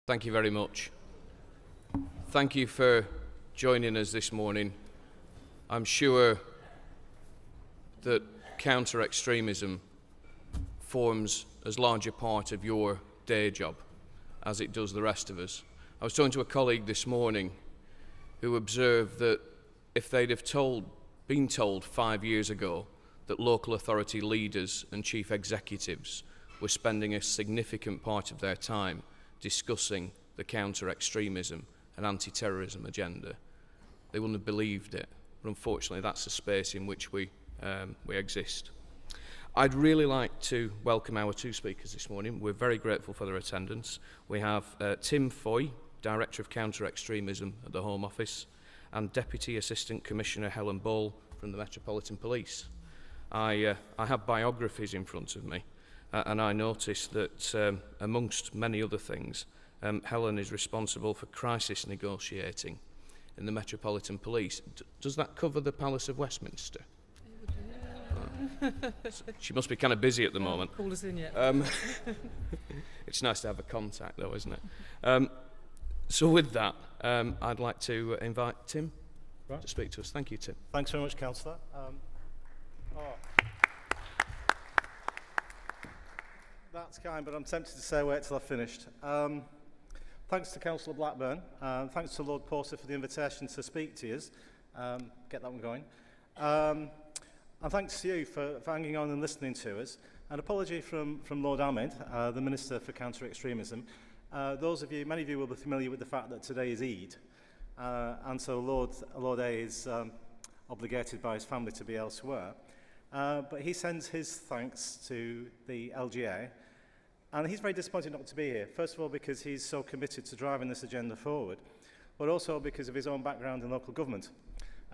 Thank you very much. Thank you for joining us this morning. I'm sure that counter-extremism forms as large a part of your day job as it does the rest of us. I was talking to a colleague this morning who observed that if they'd have been told 5 years ago that local authority leaders and chief executives were spending a significant part of their time discussing the counter-extremism and anti-terrorism agenda, they wouldn't have believed it. But unfortunately, that's the space in which we exist. I'd really like to welcome our two speakers this morning. We're very grateful for their attendance. We have Tim Foy, Director of Counter-Extremism at the Home Office, and Deputy Assistant Commissioner Helen from the Metropolitan Police. I have biographies in front of me, and I noticed that amongst many other things, Helen is responsible for crisis negotiating in the Metropolitan Police. Does that cover the Palace of Westminster? She must be kind of busy at the moment. Called us in yet. It's nice to have a contact though, isn't it? So with that, I'd like to invite Tim to speak to us. Thank you, Tim. Thanks very much, Councillor. That's kind, but I'm tempted to say wait till I've finished. Thanks to Councillor Blackburn. Thanks to Lord Porter for the invitation to speak to you. Get that one going. And thanks to you for hanging on and listening to us. An apology from Lord Ahmed, the Minister for Counter-Extremism. Many of you will be familiar with the fact that today is Eid. And so Lord A is obligated by his family to be elsewhere. But he sends his thanks to the LGA. And he's very disappointed not to be here. First of all, because he's so committed to driving this agenda forward, but also because of his own background in local government.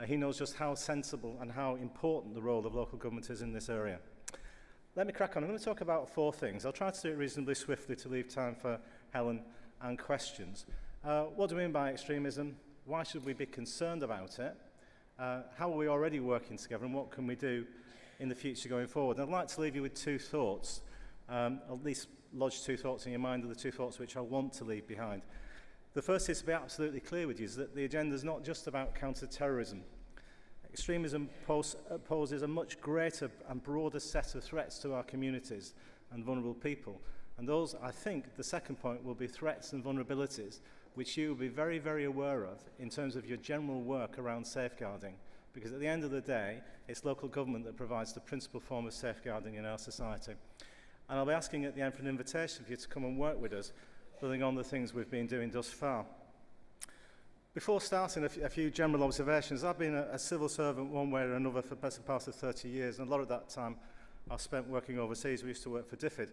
He knows just how sensible and how important the role of local government is in this area. Let me crack on. I'm going to talk about 4 things. I'll try to do it reasonably swiftly to leave time for Helen and questions. What do we mean by extremism? Why should we be concerned about it? How are we already working together, and what can we do in the future going forward? And I'd like to leave you with 2 thoughts, at least lodge 2 thoughts in your mind, are the 2 thoughts which I want to leave behind. The first is to be absolutely clear with you, is that the agenda is not just about counter-terrorism. Extremism poses a much greater and broader set of threats to our communities and vulnerable people. And those, I think, the second point will be threats and vulnerabilities, which you will be very, very aware of in terms of your general work around safeguarding. Because at the end of the day, it's local government that provides the principal form of safeguarding in our society. And I'll be asking at the end for an invitation for you to come and work with us, building on the things we've been doing thus far. Before starting, a few general observations. I've been a civil servant one way or another for the best part of 30 years, and a lot of that time I've spent working overseas. We used to work for DFID,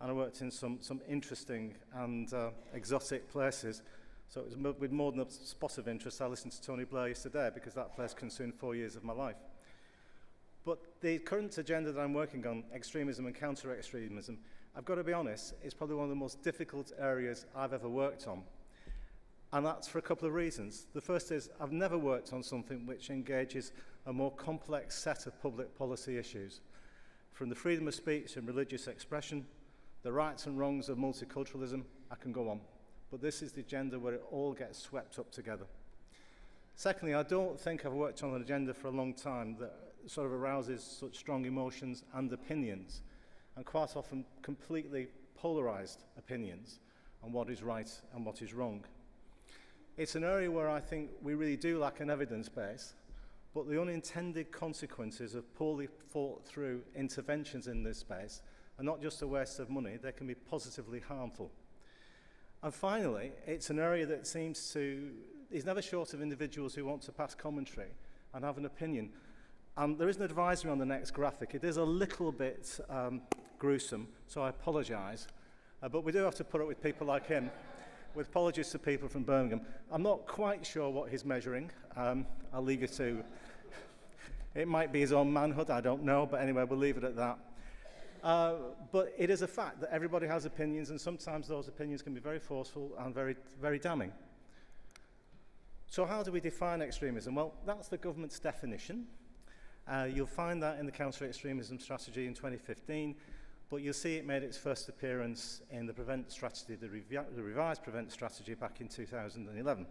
and I worked in some interesting and exotic places. So it was with more than a spot of interest. I listened to Tony Blair yesterday because that place consumed 4 years of my life. But the current agenda that I'm working on, extremism and counter-extremism, I've got to be honest, it's probably one of the most difficult areas I've ever worked on. And that's for a couple of reasons. The first is I've never worked on something which engages a more complex set of public policy issues. From the freedom of speech and religious expression, the rights and wrongs of multiculturalism, I can go on. But this is the agenda where it all gets swept up together. Secondly, I don't think I've worked on an agenda for a long time that sort of arouses such strong emotions and opinions, and quite often completely polarised opinions on what is right and what is wrong. It's an area where I think we really do lack an evidence base, but the unintended consequences of poorly thought through interventions in this space are not just a waste of money, they can be positively harmful. And finally, it's an area that is never short of individuals who want to pass commentary and have an opinion. There is an advisory on the next graphic. It is a little bit gruesome, so I apologise. But we do have to put up with people like him, with apologies to people from Birmingham. I'm not quite sure what he's measuring. I'll leave you to... It might be his own manhood, I don't know, but anyway, we'll leave it at that. But it is a fact that everybody has opinions, and sometimes those opinions can be very forceful and very, very damning. So how do we define extremism? Well, that's the government's definition. You'll find that in the Counter-Extremism strategy in 2015. but you'll see it made its first appearance in the Prevent strategy, the revised Prevent strategy back in 2011.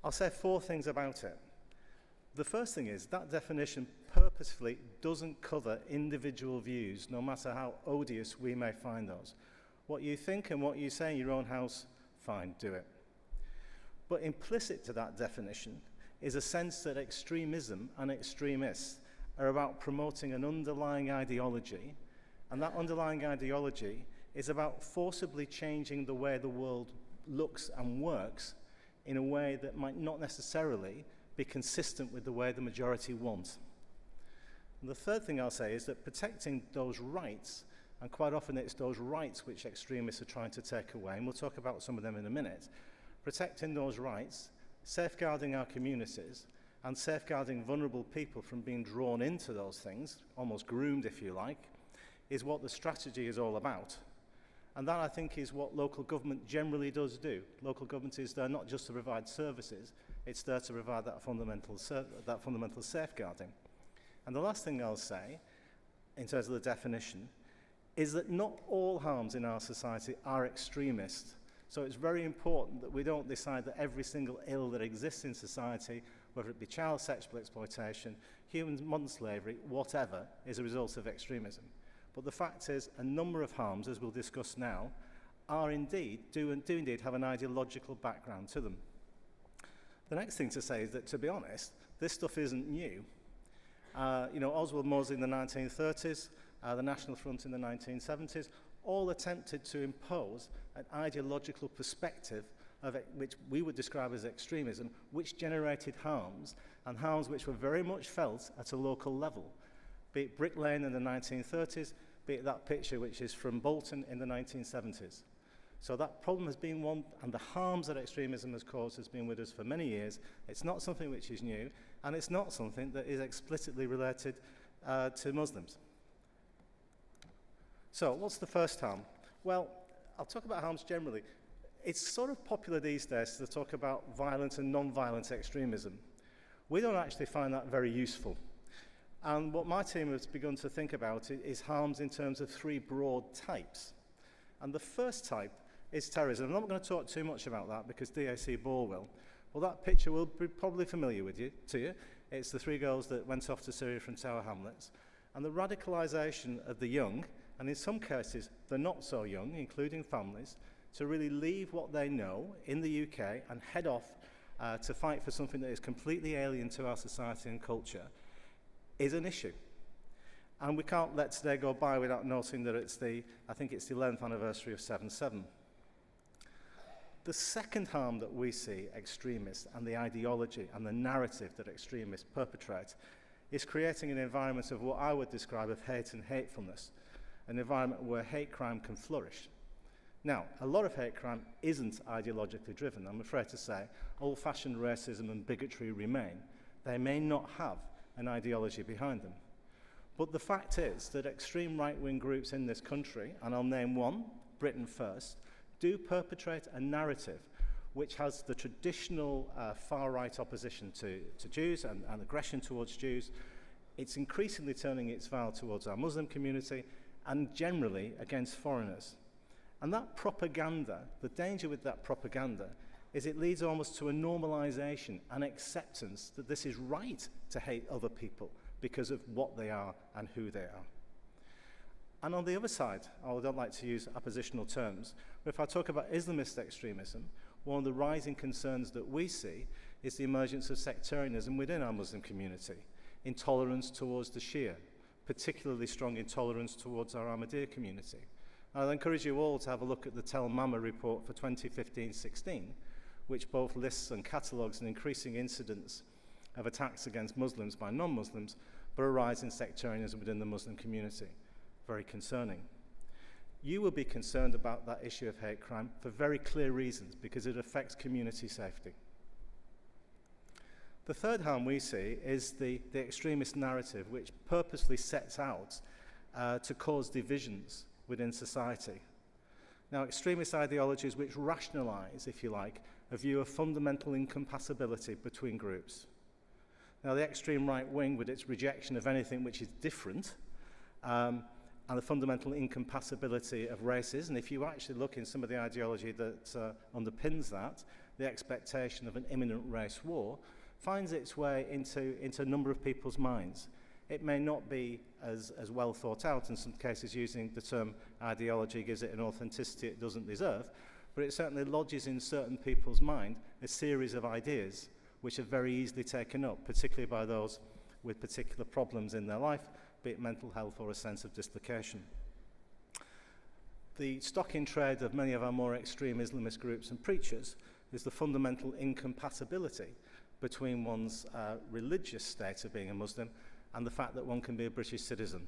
I'll say 4 things about it. The first thing is that definition purposefully doesn't cover individual views, no matter how odious we may find those. What you think and what you say in your own house, fine, do it. But implicit to that definition is a sense that extremism and extremists are about promoting an underlying ideology, and that underlying ideology is about forcibly changing the way the world looks and works in a way that might not necessarily be consistent with the way the majority want. And the third thing I'll say is that protecting those rights, and quite often it's those rights which extremists are trying to take away, and we'll talk about some of them in a minute, protecting those rights, safeguarding our communities, and safeguarding vulnerable people from being drawn into those things, almost groomed if you like, is what the strategy is all about. And that, I think, is what local government generally does do. Local government is there not just to provide services, it's there to provide that fundamental safeguarding. And the last thing I'll say, in terms of the definition, is that not all harms in our society are extremist. So it's very important that we don't decide that every single ill that exists in society, whether it be child sexual exploitation, human modern slavery, whatever, is a result of extremism. But the fact is, a number of harms, as we'll discuss now, are do indeed have an ideological background to them. The next thing to say is that, to be honest, this stuff isn't new. Oswald Mosley in the 1930s, the National Front in the 1970s, all attempted to impose an ideological perspective of it, which we would describe as extremism, which generated harms, and harms which were very much felt at a local level. Be it Brick Lane in the 1930s, be it that picture which is from Bolton in the 1970s. So that problem has been one, and the harms that extremism has caused has been with us for many years. It's not something which is new, and it's not something that is explicitly related to Muslims. So what's the first harm? Well, I'll talk about harms generally. It's sort of popular these days to talk about violent and non-violent extremism. We don't actually find that very useful. And what my team has begun to think about is harms in terms of 3 broad types. And the first type is terrorism. I'm not going to talk too much about that because DAC Ball will. Well, that picture will be probably familiar to you. It's the 3 girls that went off to Syria from Tower Hamlets. And the radicalisation of the young, and in some cases the not so young, including families, to really leave what they know in the UK and head off to fight for something that is completely alien to our society and culture, is an issue. And we can't let today go by without noting that I think it's the 11th anniversary of 7/7. The second harm that we see extremists and the ideology and the narrative that extremists perpetrate is creating an environment of what I would describe as hate and hatefulness, an environment where hate crime can flourish. Now, a lot of hate crime isn't ideologically driven. I'm afraid to say old-fashioned racism and bigotry remain. They may not have an ideology behind them. But the fact is that extreme right-wing groups in this country, and I'll name one, Britain First, do perpetrate a narrative which has the traditional far-right opposition to Jews and aggression towards Jews. It's increasingly turning its veil towards our Muslim community and generally against foreigners. And that propaganda, the danger with that propaganda, is it leads almost to a normalization and acceptance that this is right to hate other people because of what they are and who they are. And on the other side, I don't like to use oppositional terms, but if I talk about Islamist extremism, one of the rising concerns that we see is the emergence of sectarianism within our Muslim community, intolerance towards the Shia, particularly strong intolerance towards our Ahmadiyya community. I'll encourage you all to have a look at the Tel Mama report for 2015-16, which both lists and catalogues an increasing incidence of attacks against Muslims by non-Muslims, but a rise in sectarianism within the Muslim community. Very concerning. You will be concerned about that issue of hate crime for very clear reasons, because it affects community safety. The third harm we see is the extremist narrative, which purposely sets out to cause divisions within society. Now, extremist ideologies which rationalize, if you like, a view of fundamental incompatibility between groups. Now, the extreme right wing, with its rejection of anything which is different, and the fundamental incompatibility of races. And if you actually look in some of the ideology that underpins that, the expectation of an imminent race war finds its way into a number of people's minds. It may not be as well thought out, in some cases using the term ideology gives it an authenticity it doesn't deserve, but it certainly lodges in certain people's mind a series of ideas which are very easily taken up, particularly by those with particular problems in their life, be it mental health or a sense of dislocation. The stock in trade of many of our more extreme Islamist groups and preachers is the fundamental incompatibility between one's religious state of being a Muslim and the fact that one can be a British citizen.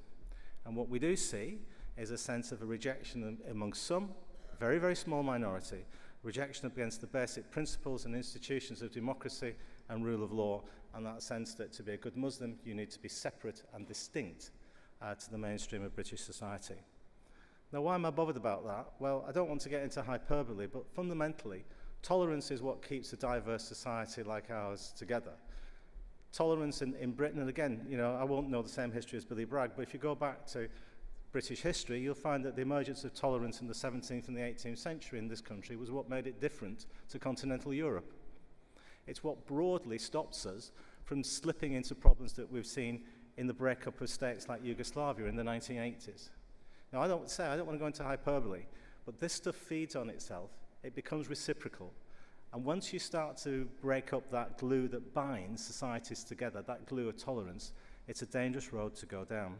And what we do see is a sense of a rejection among some, very, very small minority, rejection against the basic principles and institutions of democracy and rule of law, and that sense that to be a good Muslim, you need to be separate and distinct to the mainstream of British society. Now, why am I bothered about that? Well, I don't want to get into hyperbole, but fundamentally, tolerance is what keeps a diverse society like ours together. Tolerance in Britain, and again, you know, I won't know the same history as Billy Bragg, but if you go back to British history, you'll find that the emergence of tolerance in the 17th and the 18th century in this country was what made it different to continental Europe. It's what broadly stops us from slipping into problems that we've seen in the breakup of states like Yugoslavia in the 1980s. Now, I don't want to go into hyperbole, but this stuff feeds on itself. It becomes reciprocal. And once you start to break up that glue that binds societies together, that glue of tolerance, it's a dangerous road to go down.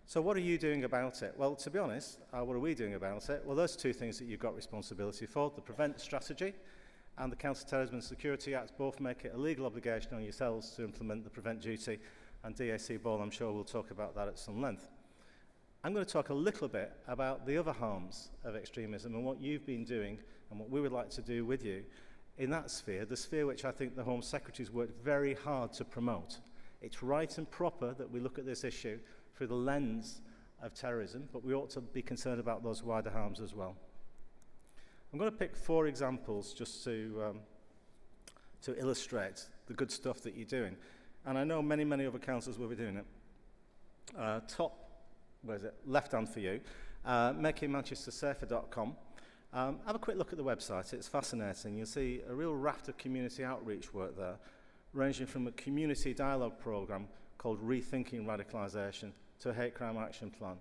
So what are you doing about it? Well, to be honest, what are we doing about it? Well, those two things that you've got responsibility for, the Prevent strategy and the Counter-Terrorism and Security Acts, both make it a legal obligation on yourselves to implement the Prevent duty, and DAC Ball, I'm sure, will talk about that at some length. I'm going to talk a little bit about the other harms of extremism and what you've been doing and what we would like to do with you in that sphere, the sphere which I think the Home Secretary's worked very hard to promote. It's right and proper that we look at this issue through the lens of terrorism, but we ought to be concerned about those wider harms as well. I'm going to pick 4 examples just to illustrate the good stuff that you're doing. And I know many, many other councils will be doing it. Top, where is it? Left hand for you. makingmanchestersafer.com. Have a quick look at the website. It's fascinating. You'll see a real raft of community outreach work there, ranging from a community dialogue programme called Rethinking Radicalisation to a hate crime action plan.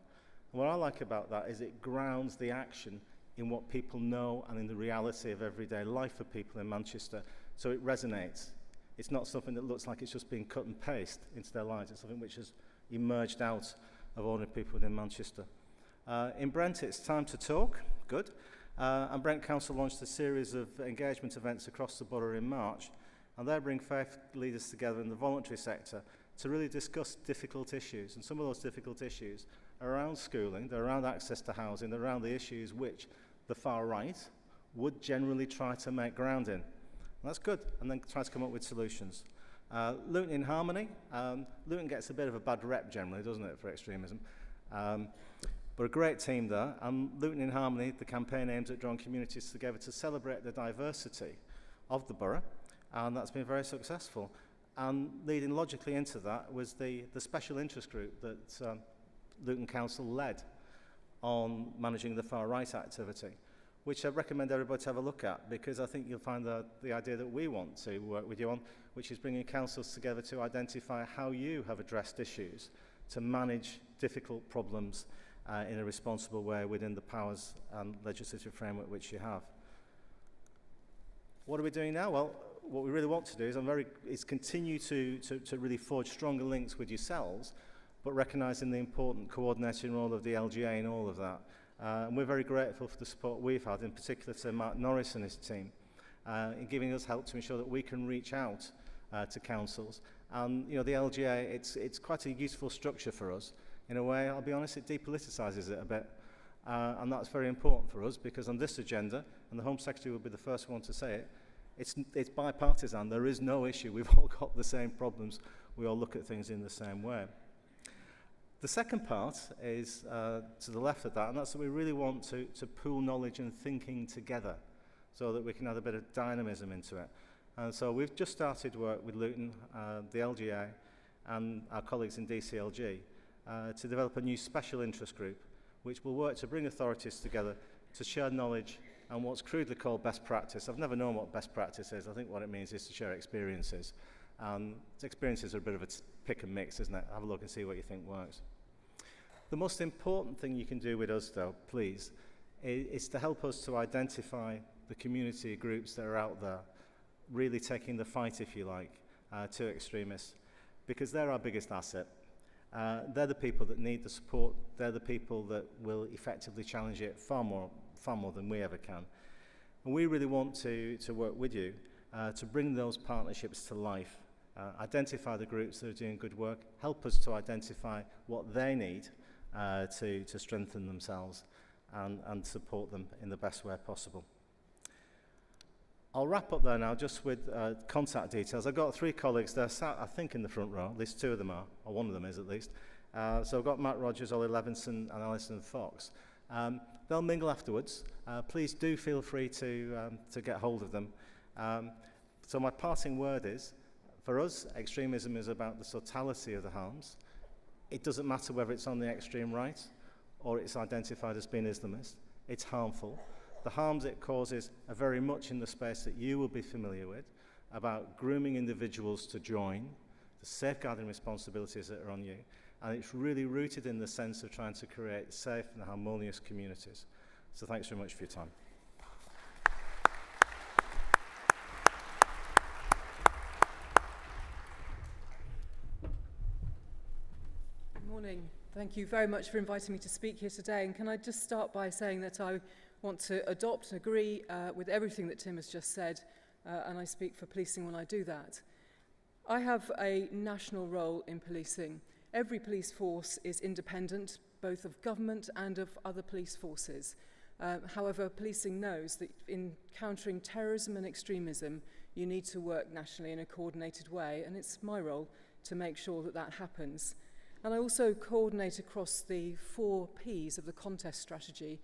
And what I like about that is it grounds the action in what people know and in the reality of everyday life for people in Manchester, so it resonates. It's not something that looks like it's just been cut and paste into their lives. It's something which has emerged out of ordinary people within Manchester. In Brent, it's Time to Talk, good. And Brent Council launched a series of engagement events across the borough in March, and they bring faith leaders together in the voluntary sector to really discuss difficult issues. And some of those difficult issues are around schooling, they're around access to housing, they're around the issues which the far right would generally try to make ground in. And that's good, and then try to come up with solutions. Luton in Harmony. Luton gets a bit of a bad rep generally, doesn't it, for extremism? But a great team there. And Luton in Harmony, the campaign aims at drawing communities together to celebrate the diversity of the borough, and that's been very successful. And leading logically into that was the special interest group that Luton Council led on managing the far-right activity, which I recommend everybody to have a look at, because I think you'll find the idea that we want to work with you on, which is bringing councils together to identify how you have addressed issues to manage difficult problems in a responsible way within the powers and legislative framework which you have. What are we doing now? Well, what we really want to do is continue to really forge stronger links with yourselves, but recognising the important coordinating role of the LGA in all of that. And we're very grateful for the support we've had, in particular to Mark Norris and his team, in giving us help to ensure that we can reach out to councils. And you know, the LGA, it's quite a useful structure for us. In a way, I'll be honest, it depoliticises it a bit. And that's very important for us, because on this agenda, and the Home Secretary will be the first one to say it, it's bipartisan. There is no issue. We've all got the same problems. We all look at things in the same way. The second part is to the left of that, and that's that we really want to pool knowledge and thinking together so that we can add a bit of dynamism into it. And so we've just started work with Luton, the LGA, and our colleagues in DCLG to develop a new special interest group which will work to bring authorities together to share knowledge and what's crudely called best practice. I've never known what best practice is. I think what it means is to share experiences. Experiences are a bit of a pick and mix, isn't it? Have a look and see what you think works. The most important thing you can do with us, though, please, is to help us to identify the community groups that are out there, really taking the fight, if you like, to extremists, because they're our biggest asset. They're the people that need the support. They're the people that will effectively challenge it far more than we ever can. And we really want to work with you to bring those partnerships to life, identify the groups that are doing good work, help us to identify what they need to strengthen themselves and support them in the best way possible. I'll wrap up there now just with contact details. I've got 3 colleagues. They're sat, I think, in the front row. At least 2 of them are, or one of them is at least. So I've got Matt Rogers, Ollie Levinson and Alison Fox. They'll mingle afterwards. Please do feel free to get hold of them. So my parting word is, for us, extremism is about the totality of the harms. It doesn't matter whether it's on the extreme right or it's identified as being Islamist. It's harmful. The harms it causes are very much in the space that you will be familiar with, about grooming individuals to join, the safeguarding responsibilities that are on you, and it's really rooted in the sense of trying to create safe and harmonious communities. So thanks very much for your time. Good morning. Thank you very much for inviting me to speak here today. And can I just start by saying that I want to adopt and agree with everything that Tim has just said, and I speak for policing when I do that. I have a national role in policing. Every police force is independent, both of government and of other police forces. However, policing knows that in countering terrorism and extremism, you need to work nationally in a coordinated way, and it's my role to make sure that that happens. And I also coordinate across the 4 Ps of the contest strategy,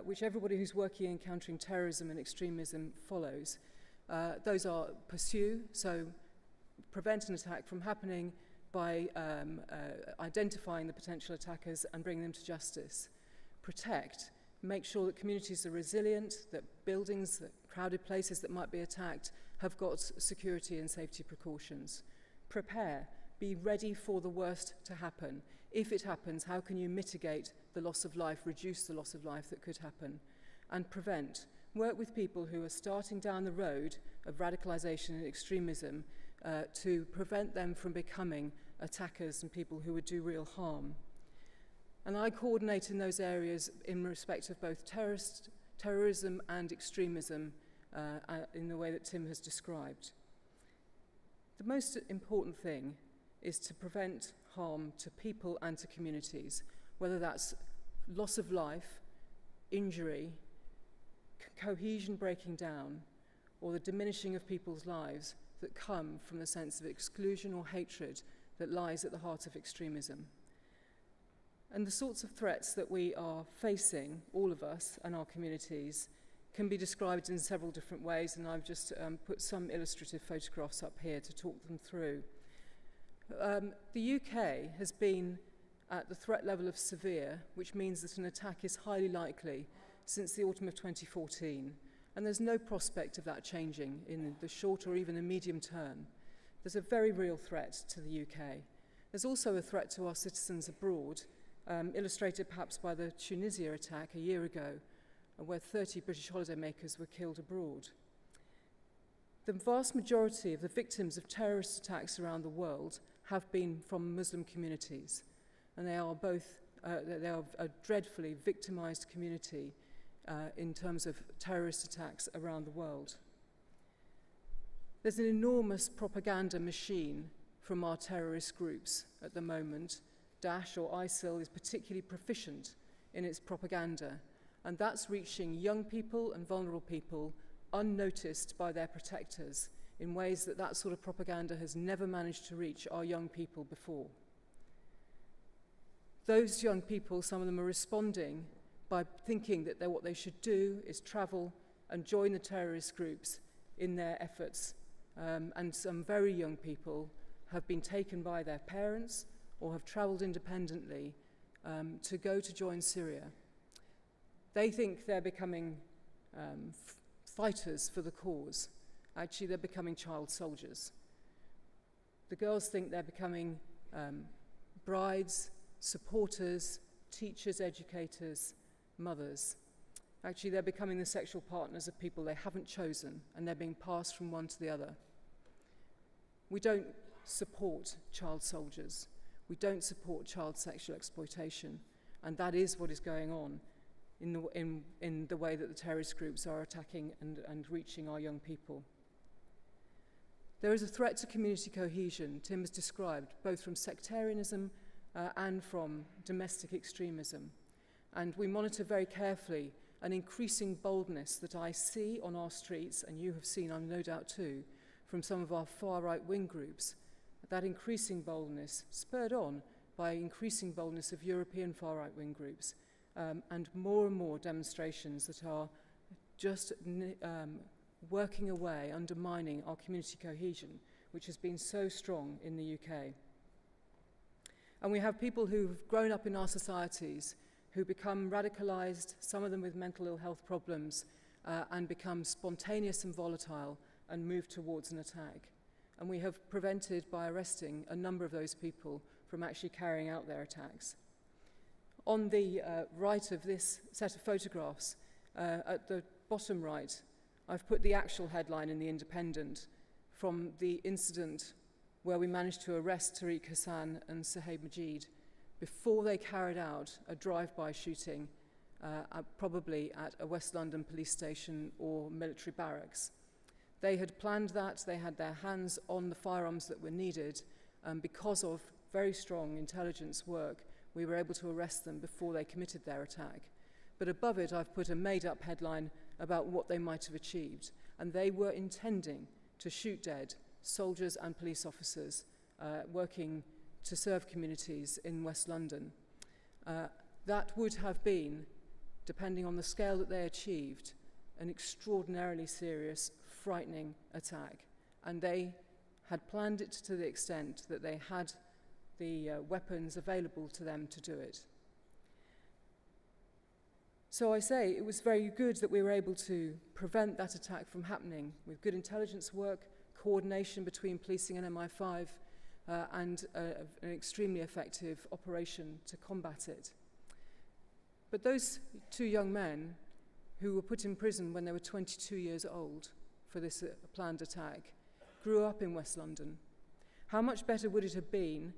which everybody who's working in countering terrorism and extremism follows. Those are pursue, so prevent an attack from happening by identifying the potential attackers and bringing them to justice. Protect, make sure that communities are resilient, that buildings, that crowded places that might be attacked have got security and safety precautions. Prepare, be ready for the worst to happen. If it happens, how can you mitigate the loss of life, reduce the loss of life that could happen? And prevent, work with people who are starting down the road of radicalisation and extremism to prevent them from becoming attackers and people who would do real harm. And I coordinate in those areas in respect of both terrorism and extremism in the way that Tim has described. The most important thing is to prevent harm to people and to communities, whether that's loss of life, injury, cohesion breaking down, or the diminishing of people's lives that come from the sense of exclusion or hatred that lies at the heart of extremism. And the sorts of threats that we are facing, all of us and our communities, can be described in several different ways, and I've just put some illustrative photographs up here to talk them through. The UK has been at the threat level of severe, which means that an attack is highly likely since the autumn of 2014, and there's no prospect of that changing in the short or even the medium term. There's a very real threat to the UK. There's also a threat to our citizens abroad, illustrated perhaps by the Tunisia attack a year ago, where 30 British holidaymakers were killed abroad. The vast majority of the victims of terrorist attacks around the world have been from Muslim communities, and they are a dreadfully victimized community in terms of terrorist attacks around the world. There's an enormous propaganda machine from our terrorist groups at the moment. Daesh or ISIL is particularly proficient in its propaganda, and that's reaching young people and vulnerable people unnoticed by their protectors in ways that that sort of propaganda has never managed to reach our young people before. Those young people, some of them are responding by thinking that what they should do is travel and join the terrorist groups in their efforts. And some very young people have been taken by their parents or have travelled independently to go to join Syria. They think they're becoming fighters for the cause. Actually, they're becoming child soldiers. The girls think they're becoming brides, supporters, teachers, educators, mothers. Actually, they're becoming the sexual partners of people they haven't chosen, and they're being passed from one to the other. We don't support child soldiers. We don't support child sexual exploitation, and that is what is going on in the way that the terrorist groups are attacking and reaching our young people. There is a threat to community cohesion, Tim has described, both from sectarianism and from domestic extremism. And we monitor very carefully an increasing boldness that I see on our streets, and you have seen, I'm no doubt too, from some of our far-right wing groups. That increasing boldness, spurred on by increasing boldness of European far-right wing groups, and more demonstrations that are just working away, undermining our community cohesion, which has been so strong in the UK. And we have people who've grown up in our societies who become radicalised, some of them with mental ill health problems, and become spontaneous and volatile and move towards an attack. And we have prevented, by arresting a number of those people, from actually carrying out their attacks. On the right of this set of photographs, at the bottom right, I've put the actual headline in The Independent from the incident where we managed to arrest Tariq Hassan and Suhaib Majid before they carried out a drive-by shooting, probably at a West London police station or military barracks. They had planned that, they had their hands on the firearms that were needed, and because of very strong intelligence work, we were able to arrest them before they committed their attack. But above it, I've put a made-up headline about what they might have achieved, and they were intending to shoot dead soldiers and police officers working to serve communities in West London. That would have been, depending on the scale that they achieved, an extraordinarily serious, frightening attack. And they had planned it to the extent that they had the weapons available to them to do it. So I say it was very good that we were able to prevent that attack from happening with good intelligence work, coordination between policing and MI5, and an extremely effective operation to combat it. But those two young men who were put in prison when they were 22 years old for this planned attack grew up in West London. How much better would it have been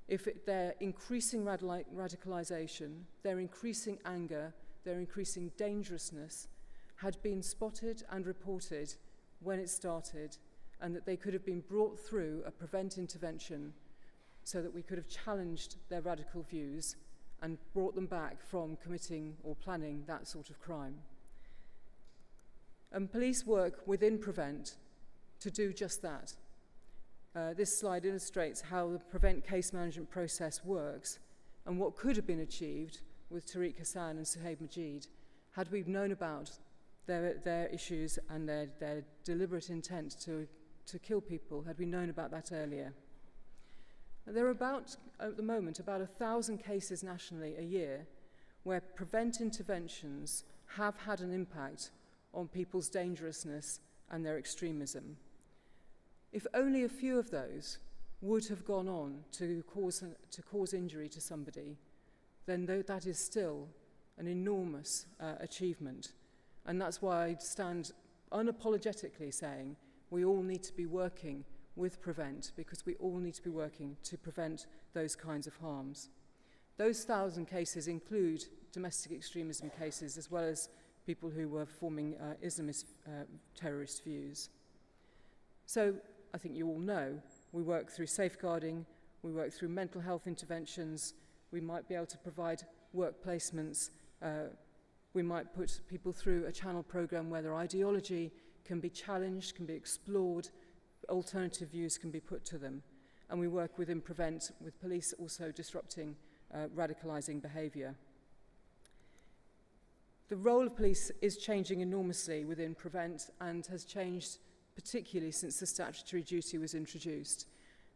if their increasing radicalisation, their increasing anger, their increasing dangerousness had been spotted and reported when it started, and that they could have been brought through a prevent intervention so that we could have challenged their radical views and brought them back from committing or planning that sort of crime. And police work within Prevent to do just that. This slide illustrates how the Prevent case management process works and what could have been achieved with Tariq Hassan and Suhaib Majid had we known about their issues and their deliberate intent to kill people, had we known about that earlier. There are at the moment, about 1,000 cases nationally a year where Prevent interventions have had an impact on people's dangerousness and their extremism. If only a few of those would have gone on to cause injury to somebody, then that is still an enormous achievement. And that's why I stand unapologetically saying we all need to be working with Prevent, because we all need to be working to prevent those kinds of harms. Those 1,000 cases include domestic extremism cases, as well as people who were forming Islamist terrorist views. So I think you all know we work through safeguarding, we work through mental health interventions, we might be able to provide work placements, we might put people through a channel program where their ideology can be challenged, can be explored, alternative views can be put to them. And we work within Prevent, with police also disrupting radicalising behaviour. The role of police is changing enormously within Prevent and has changed particularly since the statutory duty was introduced.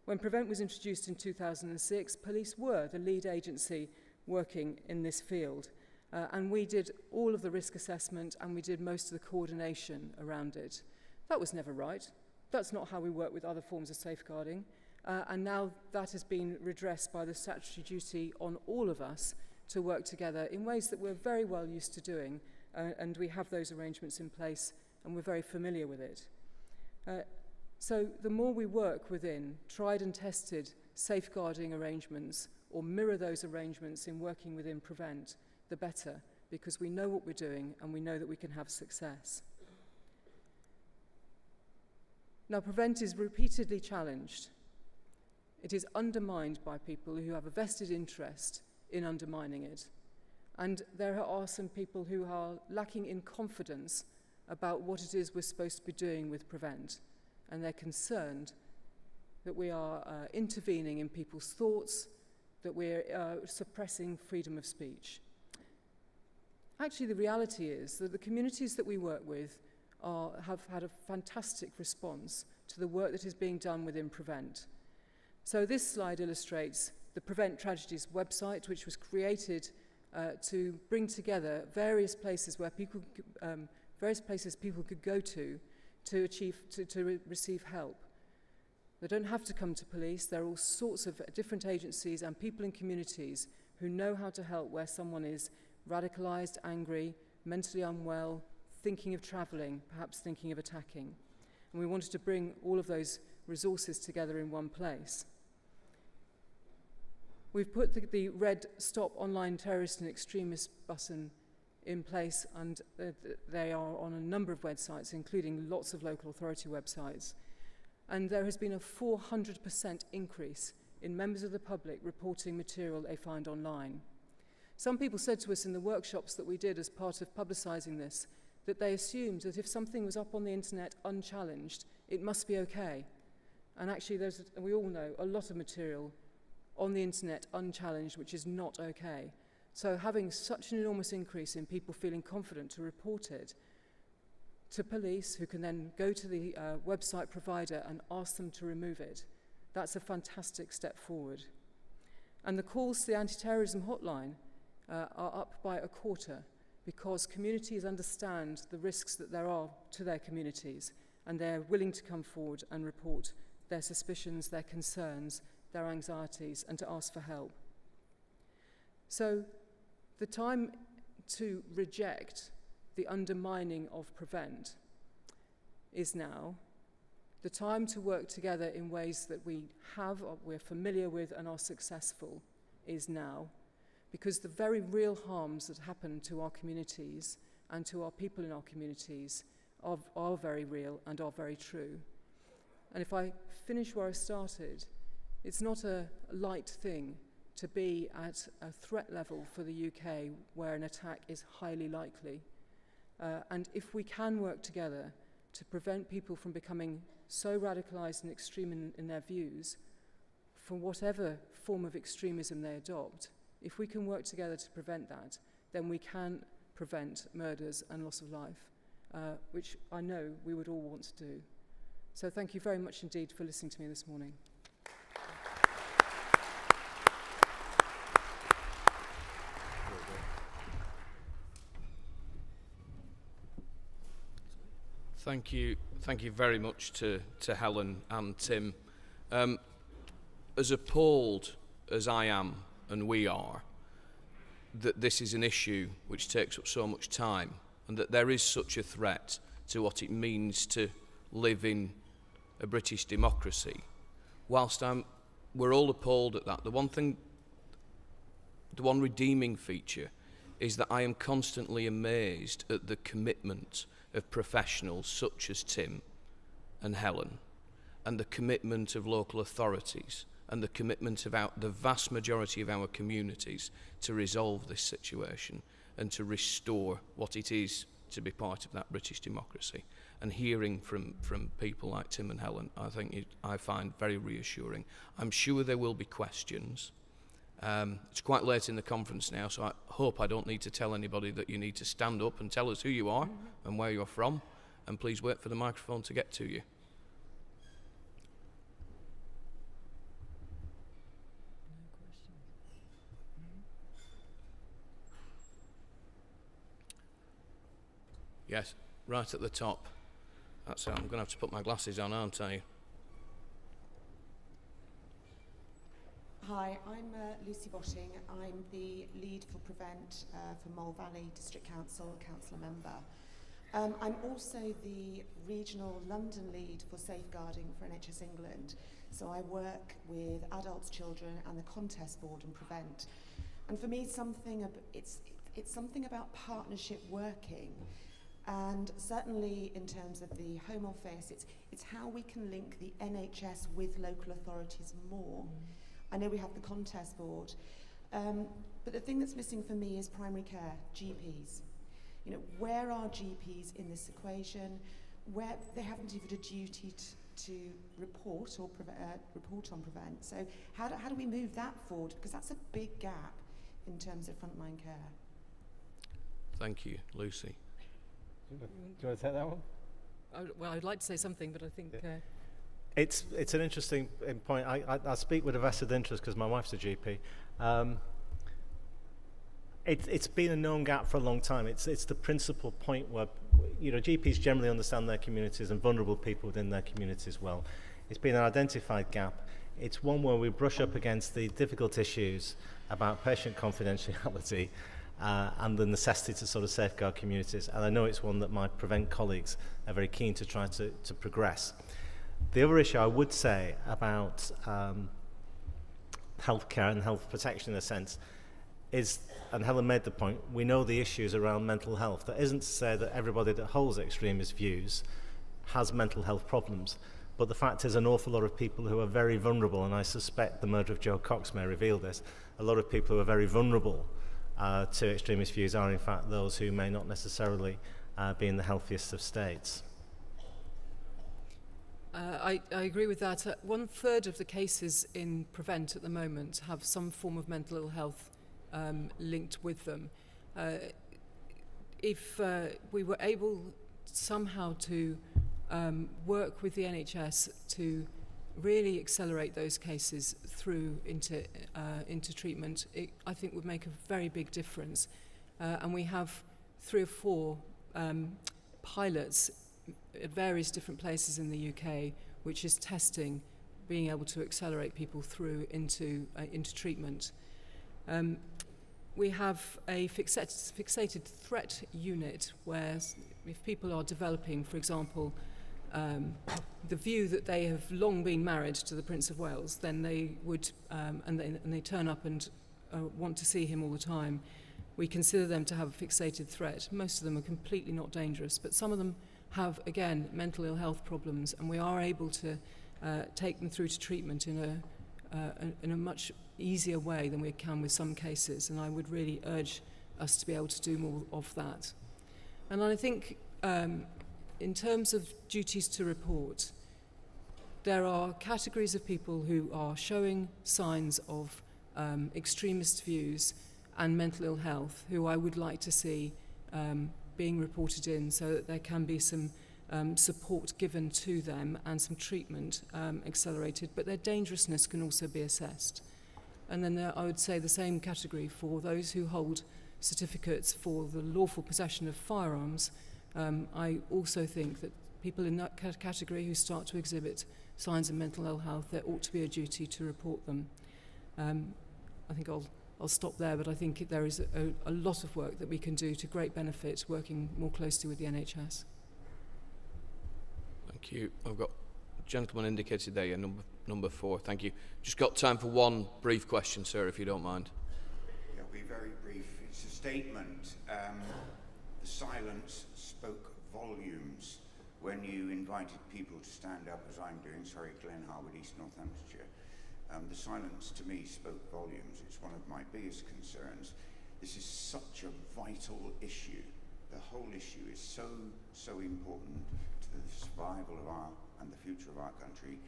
When Prevent was introduced in 2006, police were the lead agency working in this field. And we did all of the risk assessment and we did most of the coordination around it. That was never right. That's not how we work with other forms of safeguarding. And now that has been redressed by the statutory duty on all of us to work together in ways that we're very well used to doing. And we have those arrangements in place and we're very familiar with it. So the more we work within tried and tested safeguarding arrangements or mirror those arrangements in working within Prevent, the better, because we know what we're doing and we know that we can have success. Now, Prevent is repeatedly challenged. It is undermined by people who have a vested interest in undermining it. And there are some people who are lacking in confidence about what it is we're supposed to be doing with Prevent. And they're concerned that we are intervening in people's thoughts, that we're suppressing freedom of speech. Actually, the reality is that the communities that we work with have had a fantastic response to the work that is being done within Prevent. So this slide illustrates the Prevent Tragedies website, which was created to bring together various places where people could go to receive help. They don't have to come to police. There are all sorts of different agencies and people in communities who know how to help where someone is radicalised, angry, mentally unwell, thinking of travelling, perhaps thinking of attacking. And we wanted to bring all of those resources together in one place. We've put the red Stop Online Terrorist and Extremist button in place, and they are on a number of websites, including lots of local authority websites. And there has been a 400% increase in members of the public reporting material they find online. Some people said to us in the workshops that we did as part of publicising this that they assumed that if something was up on the internet unchallenged, it must be okay. And actually, we all know, a lot of material on the internet unchallenged, which is not okay. So having such an enormous increase in people feeling confident to report it to police, who can then go to the website provider and ask them to remove it, that's a fantastic step forward. And the calls to the anti-terrorism hotline are up by a quarter because communities understand the risks that there are to their communities, and they're willing to come forward and report their suspicions, their concerns, their anxieties, and to ask for help. So the time to reject the undermining of Prevent is now. The time to work together in ways that we're familiar with and are successful is now, because the very real harms that happen to our communities and to our people in our communities are very real and are very true. And if I finish where I started, it's not a light thing to be at a threat level for the UK where an attack is highly likely. And if we can work together to prevent people from becoming so radicalised and extreme in their views, for whatever form of extremism they adopt, if we can work together to prevent that, then we can prevent murders and loss of life, which I know we would all want to do. So thank you very much indeed for listening to me this morning. Thank you very much to Helen and Tim. As appalled as I am, and we are, that this is an issue which takes up so much time, and that there is such a threat to what it means to live in a British democracy. Whilst we're all appalled at that, the one redeeming feature is that I am constantly amazed at the commitment of professionals such as Tim and Helen, and the commitment of local authorities, and the commitment of the vast majority of our communities to resolve this situation and to restore what it is to be part of that British democracy. And hearing from people like Tim and Helen, I find very reassuring. I'm sure there will be questions. It's quite late in the conference now, so I hope I don't need to tell anybody that you need to stand up and tell us who you are and where you're from, and please wait for the microphone to get to you. Yes, right at the top. That's it. I'm going to have to put my glasses on, aren't I? Hi, I'm Lucy Botting. I'm the lead for Prevent for Mole Valley District Council, councillor member. I'm also the regional London lead for safeguarding for NHS England. So I work with adults, children and the contest board and Prevent. And for me, it's something about partnership working. And certainly in terms of the Home Office, it's how we can link the NHS with local authorities more. I know we have the contest board, but the thing that's missing for me is primary care, GPs. You know, where are GPs in this equation? Where they haven't even a duty to report or report on Prevent. So how do we move that forward? Because that's a big gap in terms of frontline care. Thank you, Lucy. Do you want to take that one? Well, I'd like to say something, but I think... It's an interesting point. I speak with a vested interest because my wife's a GP. It's been a known gap for a long time. It's the principal point where, you know, GPs generally understand their communities and vulnerable people within their communities well. It's been an identified gap. It's one where we brush up against the difficult issues about patient confidentiality and the necessity to sort of safeguard communities. And I know it's one that my Prevent colleagues are very keen to try to progress. The other issue I would say about healthcare and health protection in a sense is, and Helen made the point, we know the issues around mental health. That isn't to say that everybody that holds extremist views has mental health problems, but the fact is an awful lot of people who are very vulnerable, and I suspect the murder of Joe Cox may reveal this, a lot of people who are very vulnerable to extremist views are in fact those who may not necessarily be in the healthiest of states. I agree with that. 1/3 of the cases in Prevent at the moment have some form of mental ill health linked with them. If we were able somehow to work with the NHS to really accelerate those cases through into treatment, it, I think, would make a very big difference. And we have 3 or 4 pilots at various different places in the UK, which is testing being able to accelerate people through into treatment. We have a fixated threat unit where if people are developing, for example, the view that they have long been married to the Prince of Wales, then they would, and they turn up and want to see him all the time, we consider them to have a fixated threat. Most of them are completely not dangerous, but some of them have, again, mental ill health problems, and we are able to take them through to treatment in a much easier way than we can with some cases, and I would really urge us to be able to do more of that. And I think in terms of duties to report, there are categories of people who are showing signs of extremist views and mental ill health who I would like to see being reported in so that there can be some support given to them and some treatment accelerated, but their dangerousness can also be assessed. And then I would say the same category for those who hold certificates for the lawful possession of firearms. I also think that people in that category who start to exhibit signs of mental ill health, there ought to be a duty to report them. I think I'll stop there, but I think there is a lot of work that we can do to great benefit working more closely with the NHS. Thank you. I've got a gentleman indicated there, number 4. Thank you. Just got time for one brief question, sir, if you don't mind. It'll be very brief. It's a statement. The silence spoke volumes when you invited people to stand up, as I'm doing. Sorry, Glen Harwood, East Northamptonshire. The silence to me spoke volumes. It's one of my biggest concerns. This is such a vital issue. The whole issue is so important to the survival of and the future of our country,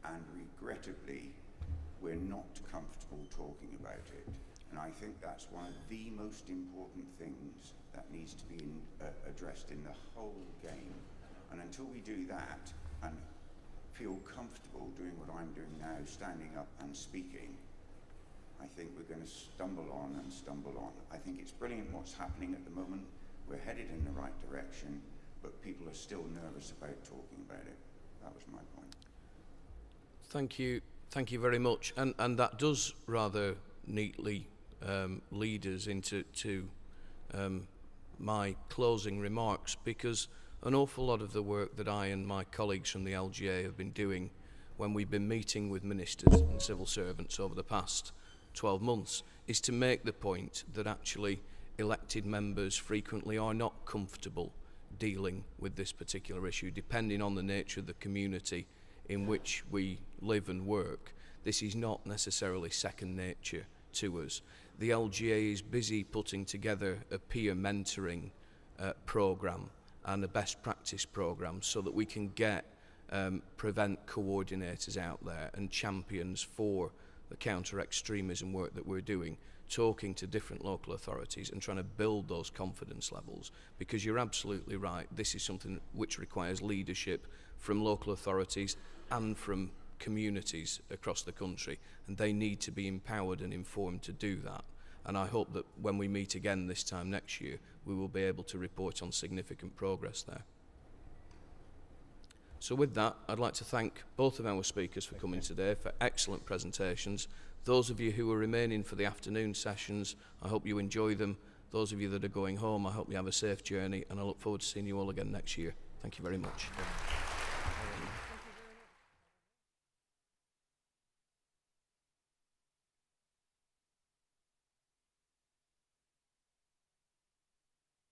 and regrettably, we're not comfortable talking about it. And I think that's one of the most important things that needs to be addressed in the whole game. And until we do that and feel comfortable doing what I'm doing now, standing up and speaking, I think we're going to stumble on and stumble on. I think it's brilliant what's happening at the moment. we're headed in the right direction, but people are still nervous about talking about it. That was my point. Thank you very much. And that does rather neatly lead us into my closing remarks, because an awful lot of the work that I and my colleagues from the LGA have been doing when we've been meeting with ministers and civil servants over the past 12 months is to make the point that actually elected members frequently are not comfortable dealing with this particular issue, depending on the nature of the community in which we live and work. This is not necessarily second nature to us. The LGA is busy putting together a peer mentoring programme and a best practice programme so that we can get prevent coordinators out there and champions for the counter-extremism work that we're doing, talking to different local authorities and trying to build those confidence levels, because you're absolutely right, this is something which requires leadership from local authorities and from communities across the country, and they need to be empowered and informed to do that. And I hope that when we meet again this time next year, we will be able to report on significant progress there. So with that, I'd like to thank both of our speakers for coming today, for excellent presentations. Those of you who are remaining for the afternoon sessions, I hope you enjoy them. Those of you that are going home, I hope you have a safe journey, and I look forward to seeing you all again next year. Thank you very much.